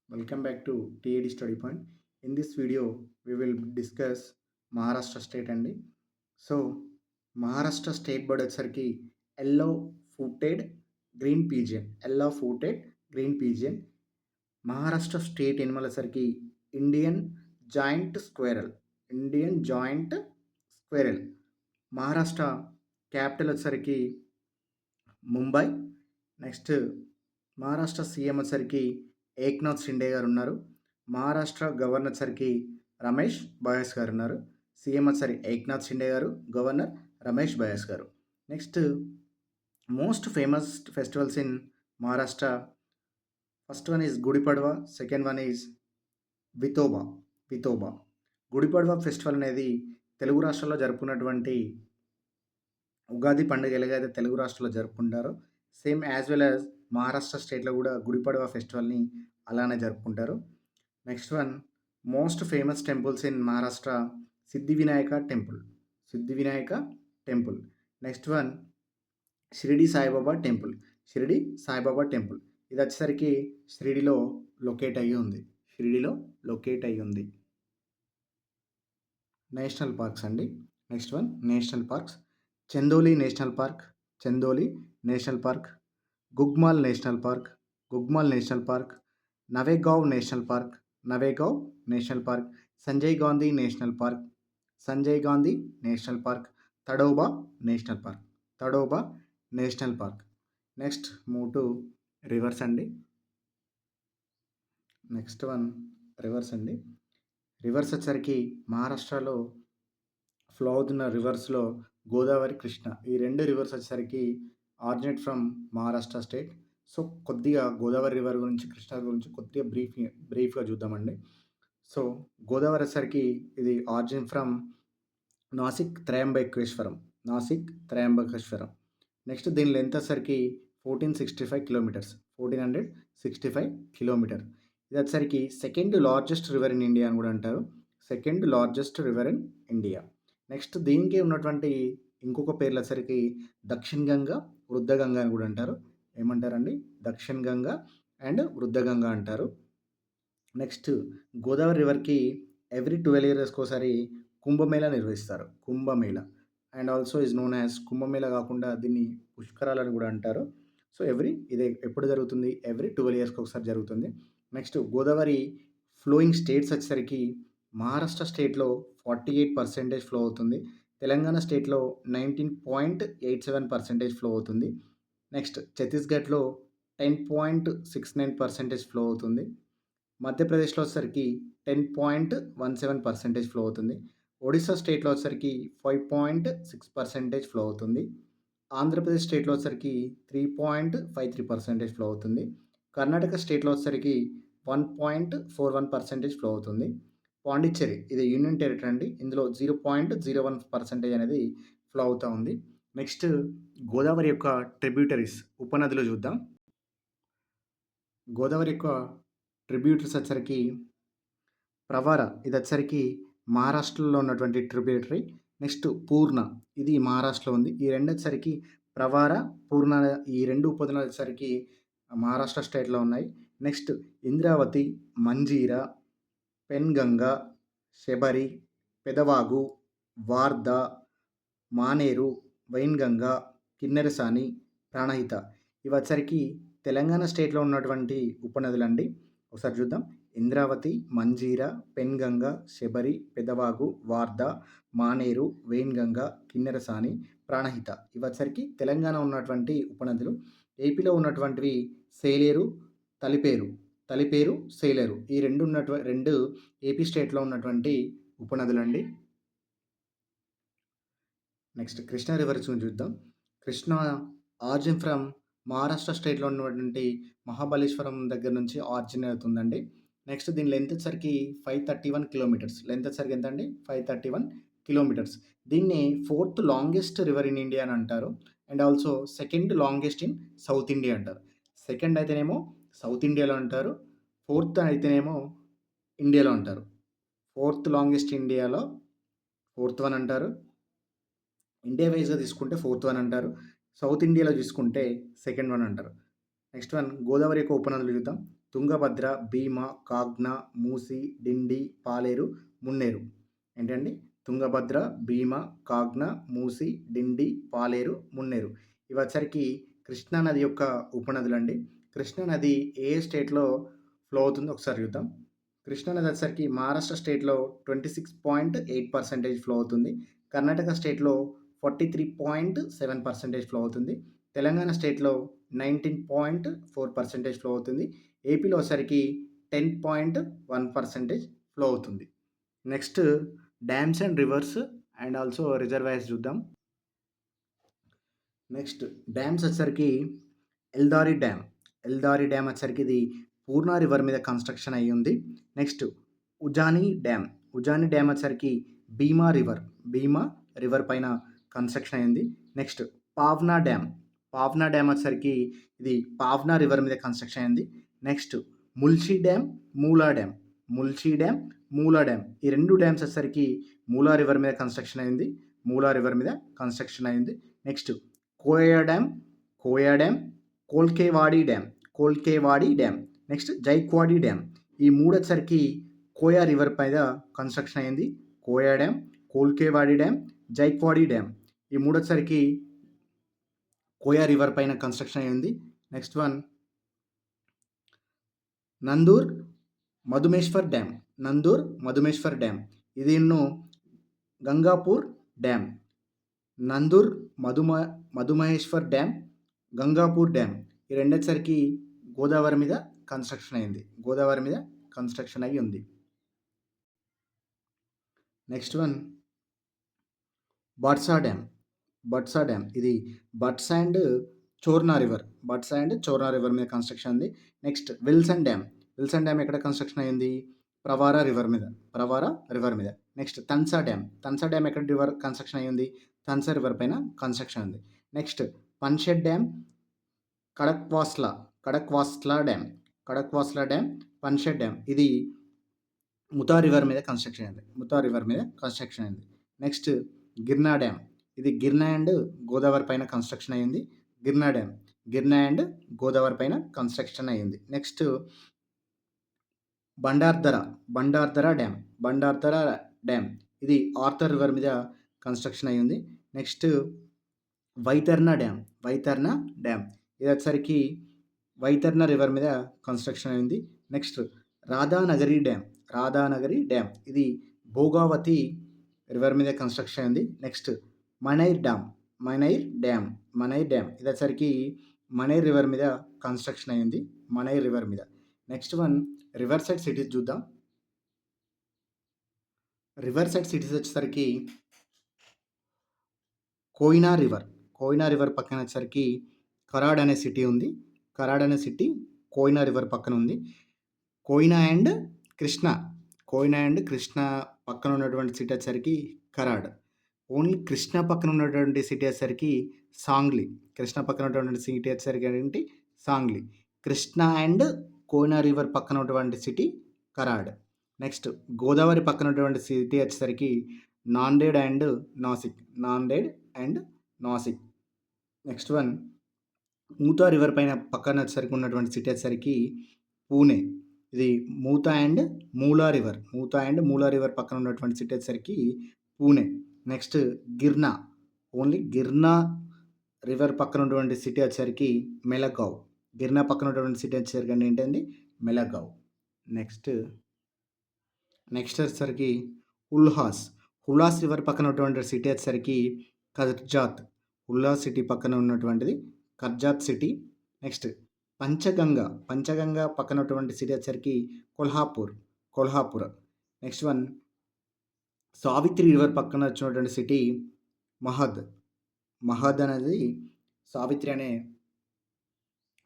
Welcome back to TAD Study Point. In this video, we will discuss Maharashtra state అండి. So Maharashtra state bird వచ్చేసరికి yellow footed green pigeon Maharashtra state animal వచ్చేసరికి Indian giant squirrel Maharashtra capital వచ్చేసరికి Mumbai. Next Maharashtra CM వచ్చేసరికి ఏక్నాథ్ షిండే గారు ఉన్నారు. Maharashtra governor వచ్చేసరికి రమేష్ బయాస్ గారు ఉన్నారు. సీఎం వచ్చేసరికి ఏక్నాథ్ షిండే గారు, గవర్నర్ రమేష్ బయాస్ గారు. Next most famous festivals in Maharashtra. First one is Gudi Padwa, second one is Vithoba. Gudi Padwa festival అనేది తెలుగు రాష్ట్రాల్లో జరుపుకున్నటువంటి ఉగాది పండుగ ఎలాగైతే తెలుగు రాష్ట్రాల్లో జరుపుకుంటారో same as well as Maharashtra స్టేట్లో కూడా గుడిపడవ ఫెస్టివల్ని అలానే జరుపుకుంటారు. Next one most famous temples in Maharashtra Siddhi Vinayaka temple. Next one Shirdi Sai Baba temple. ఇది వచ్చేసరికి షిరిడిలో లొకేట్ అయ్యి ఉంది. నేషనల్ పార్క్స్ అండి. Next one national parks. Chandoli national park, Gugamal national park, Navegaon national park, Sanjay Gandhi national park, Tadoba national park. Next move to rivers అండి. Rivers వచ్చేసరికి మహారాష్ట్రలో flow అవుతున్న రివర్స్లో గోదావరి, కృష్ణ ఈ రెండు రివర్స్ వచ్చేసరికి originate from Maharashtra state. So కొద్దిగా గోదావరి రివర్ గురించి, కృష్ణ గురించి కొద్దిగా బ్రీఫ్గా చూద్దామండి. సో గోదావరి వచ్చేసరికి ఇది origin from Nashik Trimbakeshwar. Next దీని లెంత్ వచ్చేసరికి 1465 కిలోమీటర్. ఇది వచ్చేసరికి second largest river in India అని కూడా అంటారు. నెక్స్ట్ దీనికి ఉన్నటువంటి ఇంకొక పేర్లు వచ్చేసరికి దక్షిణ గంగా, వృద్ధ గంగా అని కూడా అంటారు. ఏమంటారండి? దక్షిణ గంగా అండ్ వృద్ధ గంగా అంటారు. నెక్స్ట్ గోదావరి రివర్కి ఎవ్రీ 12 ఇయర్స్కి ఒకసారి కుంభమేళా నిర్వహిస్తారు. And also is known as Kumbh Mela కాకుండా దీన్ని పుష్కరాలని కూడా అంటారు. సో ఇది ఎప్పుడు జరుగుతుంది? ఎవ్రీ 12 ఇయర్స్కి ఒకసారి జరుగుతుంది. నెక్స్ట్ గోదావరి ఫ్లోయింగ్ స్టేట్స్ వచ్చేసరికి మహారాష్ట్ర స్టేట్లో 48% ఫ్లో అవుతుంది. తెలంగాణ స్టేట్లో 19.87% ఫ్లో అవుతుంది. నెక్స్ట్ ఛత్తీస్గఢ్లో 10.69% ఫ్లో అవుతుంది. మధ్యప్రదేశ్లో వచ్చేసరికి 10.17% ఫ్లో అవుతుంది. ఒడిశా స్టేట్లో వచ్చేసరికి 5.6% ఫ్లో అవుతుంది. ఆంధ్రప్రదేశ్ స్టేట్లో వచ్చేసరికి 3.53% ఫ్లో అవుతుంది. కర్ణాటక స్టేట్లో వచ్చేసరికి 1.41% ఫ్లో అవుతుంది. పాండిచ్చేరి ఇది యూనియన్ టెరిటరీ అండి. ఇందులో 0.01% అనేది ఫ్లో అవుతూ ఉంది. నెక్స్ట్ గోదావరి యొక్క ట్రిబ్యూటరీస్, ఉపనదులు చూద్దాం. గోదావరి యొక్క ట్రిబ్యూటరీస్ వచ్చేసరికి ప్రవర, ఇది వచ్చేసరికి మహారాష్ట్రలో ఉన్నటువంటి ట్రిబ్యూటరీ. నెక్స్ట్ పూర్ణ, ఇది మహారాష్ట్రలో ఉంది. ఈ రెండు వచ్చేసరికి ప్రవార, పూర్ణ ఈ రెండు ఉపనదులు వచ్చేసరికి మహారాష్ట్ర స్టేట్లో ఉన్నాయి. నెక్స్ట్ ఇంద్రావతి, మంజీరా, పెన్గంగా, శబరి, పెదవాగు, వార్ధా, మానేరు, వైన్గంగా, కిన్నెరసాని, ప్రాణహిత ఇవి వచ్చరికి తెలంగాణ స్టేట్లో ఉన్నటువంటి ఉపనదులండి. ఒకసారి చూద్దాం. ఇంద్రావతి, మంజీరా, పెన్గంగా, శబరి, పెదవాగు, వార్ధా, మానేరు, వెయిన్గంగా, కిన్నెరసాని, ప్రాణహిత ఇవి వచ్చరికి తెలంగాణ ఉన్నటువంటి ఉపనదులు. ఏపీలో ఉన్నటువంటివి సేలేరు, తలిపేరు, సేలేరు ఈ రెండు ఏపీ స్టేట్లో ఉన్నటువంటి ఉపనదులండి. నెక్స్ట్ కృష్ణా రివర్ చూద్దాం. కృష్ణ ఆరిజిన్ ఫ్రమ్ మహారాష్ట్ర స్టేట్లో ఉన్నటువంటి మహాబలేశ్వరం దగ్గర నుంచి ఆరిజిన్ అవుతుందండి. నెక్స్ట్ దీని లెంత్ వచ్చరికి 531 కిలోమీటర్స్. ఎంత అండి? 531 కిలోమీటర్స్. దీన్ని 4th longest river in India అని అంటారు. And also second longest in south India అంటారు. సెకండ్ అయితేనేమో సౌత్ ఇండియాలో అంటారు, 4th అయితేనేమో ఇండియాలో అంటారు. 4th లాంగెస్ట్ ఇండియాలో 4th వన్ అంటారు. ఇండియా వైజ్గా తీసుకుంటే 4th వన్ అంటారు. సౌత్ ఇండియాలో తీసుకుంటే సెకండ్ వన్ అంటారు. నెక్స్ట్ వన్ గోదావరి యొక్క ఉపనదులు చూద్దాం. తుంగభద్ర, భీమా, కాగ్నా, మూసి, డిండి, పాలేరు, మున్నేరు. ఏంటండి? తుంగభద్ర, భీమా, కాగ్నా, మూసి, డిండి, పాలేరు, మున్నేరు. ఇవొచ్చరికి కృష్ణా నది యొక్క ఉపనదులండి. కృష్ణా నది ఏ స్టేట్‌లో ఫ్లో అవుతుందో ఒకసారి చూద్దాం. కృష్ణా నది వచ్చేసరికి మహారాష్ట్ర స్టేట్‌లో 26.8% ఫ్లో అవుతుంది. కర్ణాటక స్టేట్‌లో 43.7% ఫ్లో అవుతుంది. తెలంగాణ స్టేట్‌లో 19.4% ఫ్లో అవుతుంది. ఏపీలో వచ్చేసరికి 10.1% ఫ్లో అవుతుంది. Next dams and reverse and also reservoirs చూద్దాం. నెక్స్ట్ డ్యామ్స్ వచ్చేసరికి ఎల్దారి డ్యామ్. ఎల్దారి డ్యామ్ వచ్చేసరికి ఇది పూర్ణా రివర్ మీద కన్‌స్ట్రక్షన్ అయ్యి ఉంది. Next Ujani dam. Ujani dam వచ్చేసరికి భీమా రివర్. భీమా రివర్ పైన కన్‌స్ట్రక్షన్ అయింది. Next Pavna dam. Pavna dam వచ్చేసరికి ఇది పావ్నా రివర్ మీద కన్‌స్ట్రక్షన్ అయింది. Next Mulshi dam, Mula dam. Mulshi dam, Mula dam. ఈ 2 డ్యామ్స్ వచ్చేసరికి మూలా రివర్ మీద కన్‌స్ట్రక్షన్ అయింది. మూలా రివర్ మీద కన్‌స్ట్రక్షన్ అయింది. Next Koyna dam, Koyna dam, Kolkewadi dam, Kolkewadi dam. Next Jayakwadi dam. ఈ 3 వచ్చేసరికి కోయా రివర్ పైన కన్‌స్ట్రక్షన్ అయింది. Koyna dam, Kolkewadi dam, Jayakwadi dam. ఈ 3 వచ్చేసరికి కోయా రివర్ పైన కన్‌స్ట్రక్షన్ అయింది. Next one Nandur Madhmeshwar dam. Nandur Madhmeshwar dam. ఇదిన్ను Gangapur dam. Nandur Madhmeshwar dam, Gangapur dam. ఈ 2 వచ్చేసరికి గోదావరి మీద కన్‌స్ట్రక్షన్ అయింది. గోదావరి మీద కన్‌స్ట్రక్షన్ అయ్యి ఉంది. Next one Bhatsa dam. Bhatsa dam. ఇది Bhatsa and Chorna river. Bhatsa and Chorna river మీద కన్‌స్ట్రక్షన్ ఉంది. Next Wilson dam. Wilson dam ఎక్కడ కన్‌స్ట్రక్షన్ అయింది? ప్రవారా రివర్ మీద. ప్రవారా రివర్ మీద. Next Tansa dam. Tansa dam ఎక్కడ రివర్ కన్‌స్ట్రక్షన్ అయ్యింది? తన్సా రివర్ పైన కన్‌స్ట్రక్షన్ ఉంది. Next Panshet dam, Khadakwasla. Khadakwasla dam. Khadakwasla dam, Panshet dam. ఇది ముతా రివర్ మీద కన్‌స్ట్రక్షన్ అయింది. ముతా రివర్ మీద కన్‌స్ట్రక్షన్ అయింది. Next Girna dam. ఇది గిర్నా అండ్ గోదావరి పైన కన్‌స్ట్రక్షన్ అయింది. గిర్నా డ్యామ్. గిర్నా అండ్ గోదావరి పైన కన్‌స్ట్రక్షన్ అయింది. Next Bhandardara. Bhandardara dam. Bhandardara dam. ఇది ఆర్థర్ రివర్ మీద కన్‌స్ట్రక్షన్ అయ్యింది. Next Vaitarna dam. Vaitarna dam. ఇది వచ్చేసరికి వైతర్నా రివర్ మీద కన్‌స్ట్రక్షన్ అయింది. Next Radhanagari dam. Radhanagari dam. ఇది భోగావతి రివర్ మీద కన్‌స్ట్రక్షన్ అయింది. Next Manair dam. Manair dam. Manair dam. ఇది వచ్చేసరికి మనైర్ రివర్ మీద కన్‌స్ట్రక్షన్ అయింది. మనైర్ రివర్ మీద. Next one river side cities చూద్దాం. రివర్ సైడ్ సిటీస్ వచ్చేసరికి కోయినా రివర్. కోయినా రివర్ పక్కన వచ్చేసరికి కరాడ్ అనే సిటీ ఉంది. కరాడ్ అనే సిటీ కోయినా రివర్ పక్కన ఉంది. కోయినా అండ్ కృష్ణ. కోయినా అండ్ కృష్ణ పక్కన ఉన్నటువంటి సిటీ వచ్చేసరికి కరాడ్. ఓన్లీ కృష్ణ పక్కన ఉన్నటువంటి సిటీ వచ్చేసరికి సాంగ్లీ. కృష్ణ పక్కన ఉన్నటువంటి సిటీ వచ్చేసరికి ఏంటి? సాంగ్లీ. కృష్ణ అండ్ కోయినా రివర్ పక్కన ఉన్నటువంటి సిటీ కరాడ్. నెక్స్ట్ గోదావరి పక్కన ఉన్నటువంటి సిటీ వచ్చేసరికి Nanded and Nashik. Nanded and Nashik. Next one Mutha river పైన పక్కన వచ్చేసరికి ఉన్నటువంటి సిటీ వచ్చేసరికి పూణే. ఇది Mutha and Mula river. Mutha and Mula river పక్కన ఉన్నటువంటి సిటీ వచ్చేసరికి Pune. Next Girna. Only Girna river పక్కన ఉన్నటువంటి సిటీ వచ్చేసరికి మెలగావ్. గిర్నా పక్కన ఉన్నటువంటి సిటీ వచ్చేసరికి ఏంటండి? మెలగావ్. నెక్స్ట్ వచ్చేసరికి ఉల్హాస్. ఉల్హాస్ రివర్ పక్కన ఉన్నటువంటి సిటీ వచ్చేసరికి కర్జాత్. ఉల్హాస్ సిటీ పక్కన ఉన్నటువంటిది కర్జాత్ సిటీ. నెక్స్ట్ పంచగంగ. పంచగంగ పక్కన ఉన్నటువంటి సిటీ వచ్చేసరికి Kolhapur. Kolhapur. Next one Savitri river పక్కన వచ్చినటువంటి సిటీ మహద్. మహద్ అనేది సావిత్రి అనే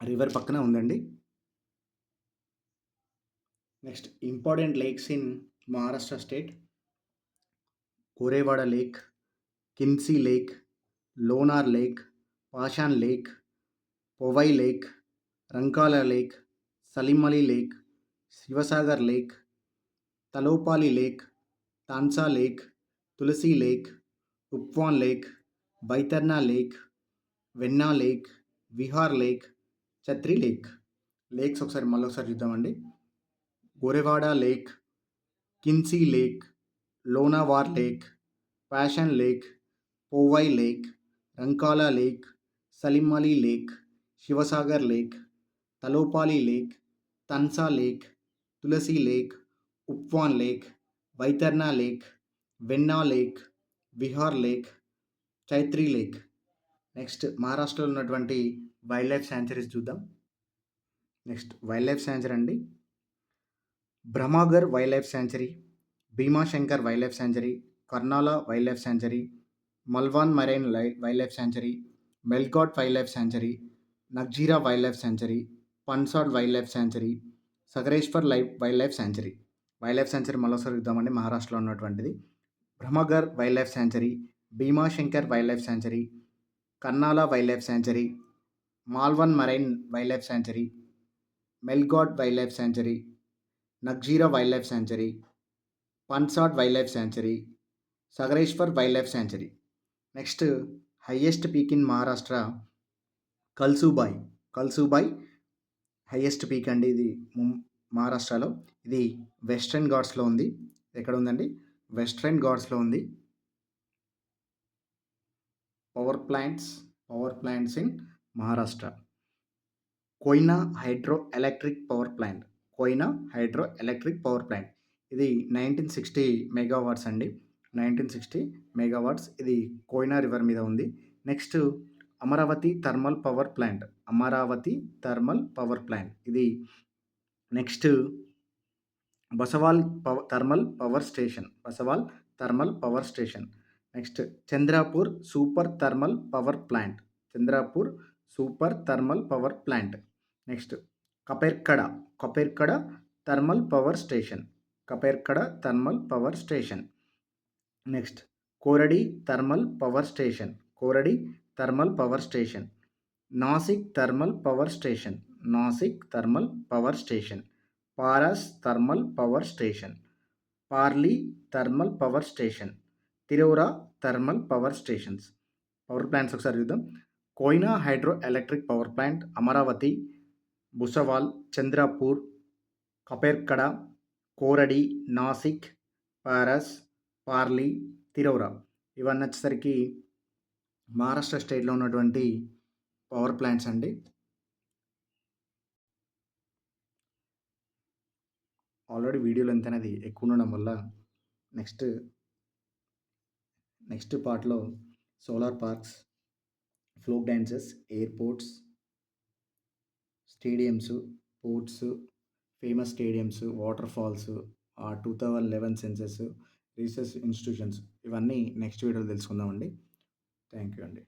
రివర్ పక్కన ఉందండి. Next important lakes in Maharashtra state. కోరేవాడ lake, కిన్సీ lake, lunar lake, పాషాన్ lake, పొవై lake, రంకాల lake, సలీమలి lake, Sivasagar lake, తలోపాలి lake, తాన్సా lake, Tulasi lake, ఉప్వాన్ lake, బైతర్నా lake, Venna lake, Vihar lake, Chatri lake. Lakes మళ్ళొకసారి చూద్దామండి. గోరెవాడ lake, కిన్సీ lake, లోనావార్ lake, passion lake, Powai lake, రంకాలా lake, Salim Ali lake, Sivasagar lake, తలోపాలి lake, తన్సా lake, తులసి lake, ఉప్వాన్ lake, Vaitarna lake, Venna lake, Vihar lake, Chhatri lake. Next మహారాష్ట్రలో ఉన్నటువంటి wild life sanctuaries చూద్దాం. Next wild life sanctuary అండి. Brahmagar wild life sanctuary, Bhimashankar wild life sanctuary, Karnala wild life sanctuary, Malvan marine wild life sanctuary, Melghat wild life sanctuary, Nagzira wild life sanctuary, Pansad wild life sanctuary, Sagareshwar wild life sanctuary. Wild life sanctuary మరోసారి చూద్దామండి. మహారాష్ట్రలో ఉన్నటువంటిది Brahmagar wild life sanctuary, Bhimashankar wild life sanctuary, Karnala wild life sanctuary, Malvan marine wild life sanctuary, Melghat wild life sanctuary, Nagzira wild life sanctuary, Pansad wild life sanctuary, Sagareshwar wild life sanctuary. Next highest peak in Maharashtra Kalsubai. Kalsubai highest peak అండి. ఇది మహారాష్ట్రలో. ఇది western ఘాట్స్లో ఉంది. ఎక్కడ ఉందండి? Western ఘాట్స్లో ఉంది. Power plants in Maharashtra. Koyna hydro electric power plant. Koyna hydro electric power plant. ఇది 1960 మెగావాట్స్ అండి. 1960 మెగావాట్స్. ఇది కోయినా రివర్ మీద ఉంది. Next Amravati thermal power plant. Amravati thermal power plant. ఇది next Bhusawal thermal power station. Bhusawal thermal power station. Next Chandrapur super thermal power plant. Chandrapur super thermal power plant. Next Khaparkheda thermal power station. Khaparkheda thermal power station. Next Koradi thermal power station. Koradi thermal power station. Nashik thermal power station. Nashik thermal power station. Paras thermal power station. Parli thermal power station. Tirora thermal power stations. Power plants ఒకసారి చూద్దాం. Koyna hydro electric power plant, Amravati, Bhusawal, Chandrapur, Khaparkheda, Koradi, Nashik, Paras, Parli, Tirora. ఇవన్నీ వచ్చేసరికి మహారాష్ట్ర స్టేట్లో ఉన్నటువంటి power plants అండి. Already video length అనేది ఎక్కువ ఉండడం వల్ల నెక్స్ట్ పార్ట్లో solar parks, folk dances, airports, stadiums, ports, famous stadiums, water falls, 2011 census, research institutions, ఇవన్నీ నెక్స్ట్ వీడియోలో తెలుసుకుందామండి. థ్యాంక్ యూ అండి.